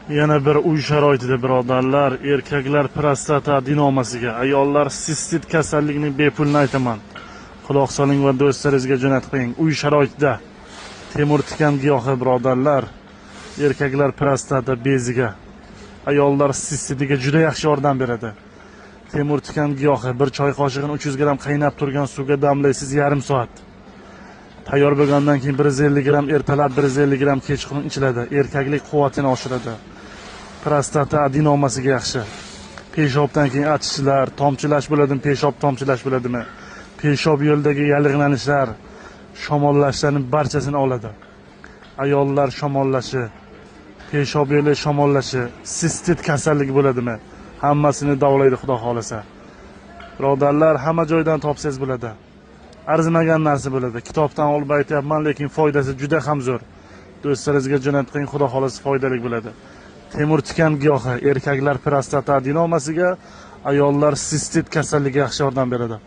Yana bir uy sharoitida birodarlar, erkaklar prostata adenomasiga, ayollar sistit kasalligining bepulini aytaman. Quloq soling va do'stlaringizga jo'natib qo'ying. Uy sharoitida temir tikan giyohi birodarlar, erkaklar prostata beziga, ayollar sistitiga juda yaxshi yordam beradi. Temir tikan giyohi bir choy qoshig'ini 300 gram qaynab turgan suvga damlaysiz yarim soat. Tayyor bo'lgandan keyin 150 gram ertalab, 150 gram kechqurun ichiladi. Erkaklik quvvatini oshiradi. Prostata adenomasiga yaxshi. Peshobdan keyin achishlar, tomchilash bo'ladimi, peshob tomchilash bo'ladimi? Peshob yo'ldagi yallig'lanishlar, shamollashlarning barchasini oladi. Ayollar shamollashi, peshob yo'li shamollashi, sistit kasalligi bo'ladimi? Hammasini davolaydi Xudo xolasa. Birodarlar, hamma joydan topsangiz bo'ladi. Arzimagan narsa bo'ladi. Kitobdan olib aytyapman, lekin foydasi juda ham zo'r. Do'stlaringizga jo'natib qo'ying, Xudo xolasa foydali bo'ladi. Temir tikan giyohi erkaklar prostata adenomasiga, ayollar sistit kasalligiga yaxshi yordam beradi.